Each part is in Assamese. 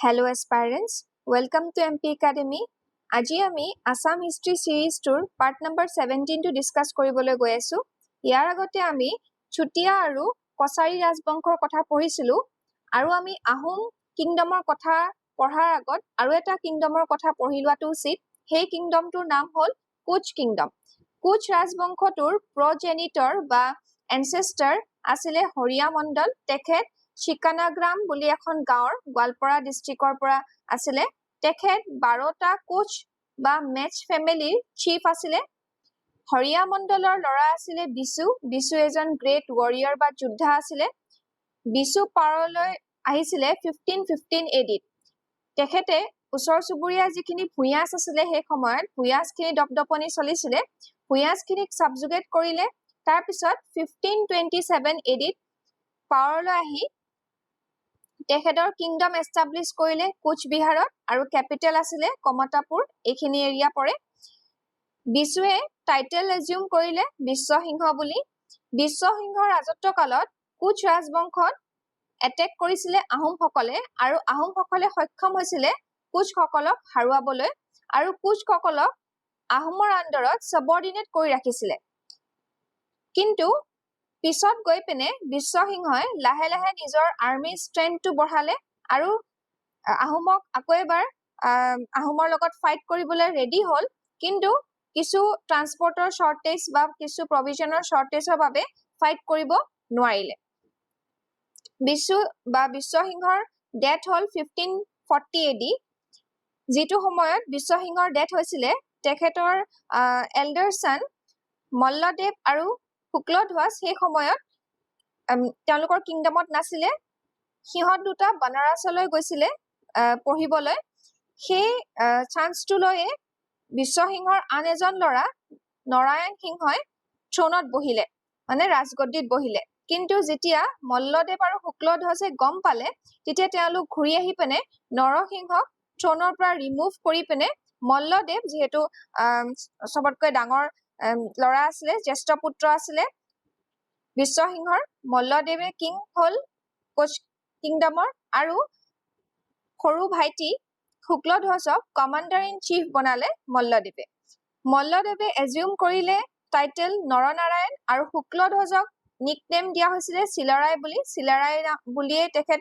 Hello aspirants, welcome to MP Academy. আজি আমি আসাম হিষ্ট্ৰী সিৰিজটোৰ পাৰ্ট নম্বৰ 17 টো ডিসকাস কৰিবলৈ গৈ আছো। ইয়াৰ আগতে আমি চুটিয়া আৰু কছাৰী ৰাজবংশৰ কথা পঢ়িছিলো আৰু আমি আহোম কিংডমৰ কথা পঢ়াৰ আগত আৰু এটা কিংডমৰ কথা পঢ়ি লোৱাটো উচিত। সেই কিংডমটোৰ নাম হ'ল কোচ কিংডম। কোচ ৰাজবংশটোৰ প্ৰজেনিটৰ বা এনসেস্টাৰ আছিলে হৰিয়া মণ্ডল। তেখেত শিকানাগ্ৰাম বুলি এখন গাঁৱৰ গোৱালপাৰা ডিস্ট্ৰিক্টৰ পৰা আছিলে। তেখেত 12টা কোচ বা মেচ ফেমিলিৰ চিফ আছিলে। হৰিয়া মণ্ডলৰ ল'ৰা আছিলে বিশু। বিশু এজন গ্ৰেট ৱাৰিয়ৰ বা যোদ্ধা আছিলে। বিশু পাৰলৈ আহিছিলে 1515 এডিত। তেখেতে ওচৰ চুবুৰীয়া যিখিনি ভূঞাছ আছিলে সেই সময়ত ভূঞাছখিনি দপদপনি চলিছিলে। ভূঞাছখিনিক সাবজুগেট কৰিলে। তাৰ পিছত 1527 এডিত পাৱাৰলৈ আহি তেখেতৰ কিংডম এষ্টাব্লিছ কৰিলে কোচবিহাৰত আৰু কেপিটেল আছিলে কমতাপুৰ। এইখিনি এৰিয়া পৰে। বিশুৱে টাইটেল এজিউম কৰিলে বিশ্বসিংহ বুলি। বিশ্বসিংহৰ ৰাজত্ব কালত কোচ ৰাজবংশত এটেক কৰিছিলে আহোমসকলে আৰু আহোমসকলে সক্ষম হৈছিলে কোচসকলক হাৰুৱাবলৈ আৰু কোচসকলক আহোমৰ আণ্ডাৰত সাবঅৰ্ডিনেট কৰি ৰাখিছিলে। কিন্তু পিছত গৈ পিনে বিশ্বসিংহই লাহে লাহে নিজৰ আৰ্মি ষ্ট্ৰেংথটো বঢ়ালে আৰু আহোমক আকৌ এবাৰ আহোমৰ লগত ফাইট কৰিবলৈ ৰেডি হ'ল। কিন্তু কিছু ট্ৰান্সপৰ্টৰ শৰ্টেজ বা কিছু প্ৰভিজনৰ শৰ্টেজৰ বাবে ফাইট কৰিব নোৱাৰিলে। বিশ্বসিংহৰ ডেথ হ'ল 1540 এডি। যিটো সময়ত বিশ্বসিংহৰ ডেথ হৈছিলে তেখেতৰ এল্ডাৰ সন মল্লদেৱ আৰু শুক্লধ্বজ সেই সময়ত তেওঁলোকৰ কিংডমত নাছিলে। সিহঁত দুটা বানাৰসলৈ গৈছিলে পঢ়িবলৈ। সেই চান্সটো লৈয়ে বিশ্বসিংহৰ আন এজন ল'ৰা নৰায়ণ সিংহই থ্ৰোনত বহিলে, মানে ৰাজগদ্দিত বহিলে। কিন্তু যেতিয়া মল্লদেৱ আৰু শুক্লধ্বজে গম পালে তেতিয়া তেওঁলোক ঘূৰি আহি পিনে নৰসিংহক থ্ৰোনৰ পৰা ৰিমুভ কৰি পিনে মল্লদেৱ যিহেতু সবতকৈ ডাঙৰ ল'ৰা আছিলে, জ্যেষ্ঠ পুত্ৰ আছিলে বিশ্বসিংহৰ, মল্লদেৱে কিং হ'ল কোচ কিংডমৰ আৰু সৰু ভাইটি শুক্লধ্বজক কমাণ্ডাৰ ইন চিফ বনালে মল্লদেৱে। মল্লদেৱে এজিউম কৰিলে টাইটেল নৰনাৰায়ণ আৰু শুক্লধ্বজক নিকনেম দিয়া হৈছিলে চিলাৰায় বুলি। চিলাৰায় বুলিয়ে তেখেত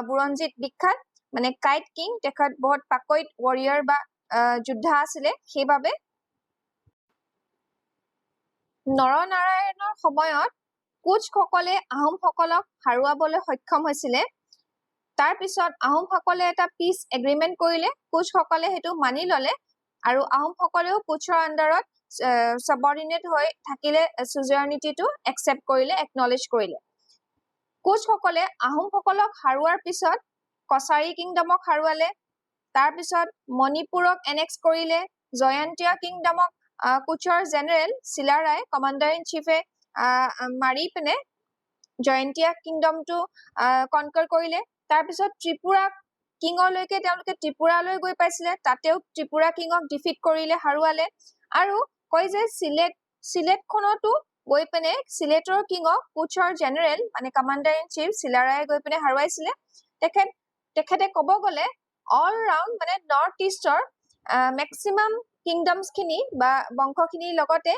বুৰঞ্জীত বিখ্যাত, মানে কাইট কিং। তেখেত বহুত পাকৈত ৱাৰিয়ৰ বা যোদ্ধা আছিলে। সেইবাবে নৰনাৰায়ণৰ সময়ত কোচসকলে আহোমসকলক হাৰুৱাবলৈ সক্ষম হৈছিলে। তাৰ পিছত আহোমসকলে এটা পিচ এগ্ৰিমেণ্ট কৰিলে। কোচসকলে সেইটো মানি ললে আৰু আহোমসকলেও কোচৰ আণ্ডাৰত সাবঅৰ্ডিনেট হৈ থাকিলে, চুজাৰনিটিটো একচেপ্ট কৰিলে, একনলেজ কৰিলে। কোচসকলে আহোমসকলক হাৰুৱাৰ পিছত কছাৰী কিংডমক হাৰুৱালে। তাৰপিছত মণিপুৰক এনেক্স কৰিলে। জয়ন্তীয়া কিংডমক কোচৰ জেনেৰেল চিলাৰায় কমাণ্ডাৰ ইন চিফে মাৰি পিনে জয়ন্তীয়া কিংডমটো কনকাৰ কৰিলে। তাৰপিছত ত্ৰিপুৰা কিঙলৈকে তেওঁলোকে ত্ৰিপুৰালৈ গৈ পাইছিলে। তাতেও ত্ৰিপুৰা কিঙক ডিফিট কৰিলে, হাৰুৱালে। আৰু কয় যে চিলেটখনতো গৈ পিনে চিলেটৰ কিঙক কোচৰ জেনেৰেল মানে কমাণ্ডাৰ ইন চিফ চিলাৰায়ে গৈ পিনে হাৰুৱাইছিলে। তেখেতে ক'ব গ'লে অল ৰাউণ্ড মানে নৰ্থ ইষ্টৰ মেক্সিমাম কিংডমছখিনি বা বংশখিনিৰ লগতে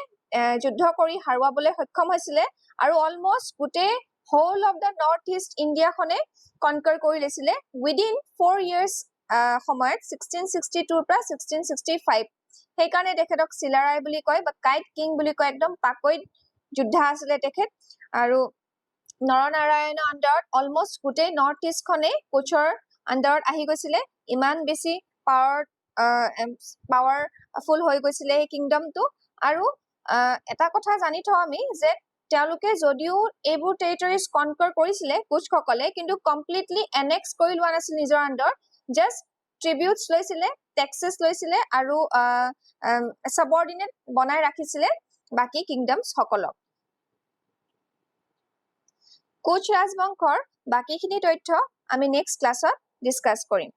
যুদ্ধ কৰি হাৰুৱাবলৈ সক্ষম হৈছিলে আৰু অলমষ্ট গোটেই whole of the north east ইণ্ডিয়াখনে কনকাৰ কৰি লৈছিলে উইদিন 4 years সময়ত 1662 পৰা 1665। সেইকাৰণে তেখেতক চিলাৰায় বুলি কয় বা কাইট কিং বুলি কয়। একদম পাকৈত যোদ্ধা আছিলে তেখেত। আৰু নৰনাৰায়ণৰ আণ্ডাৰত অলমষ্ট গোটেই নৰ্থ ইষ্টখনে কোচৰ আণ্ডাৰত আহি গৈছিলে। ইমান বেছি পাৱাৰফুল হৈ গৈছিলে এই কিংডমটো। আৰু এটা কথা জানি থওঁ আমি যে তেওঁলোকে যদিও এইবোৰ টেৰিটৰিজ কনকাৰ কৰিছিলে কোচসকলে, কিন্তু কমপ্লিটলি এনেক্স কৰি লোৱা নাছিল নিজৰ আণ্ডাৰত। জাষ্ট ট্ৰিবিউটছ লৈছিলে, টেক্সেছ লৈছিলে আৰু সাবঅৰ্ডিনেট বনাই ৰাখিছিলে বাকী কিংডমছসকলক। কোচ ৰাজবংশৰ বাকীখিনি তথ্য আমি নেক্সট ক্লাছত ডিছকাছ কৰিম।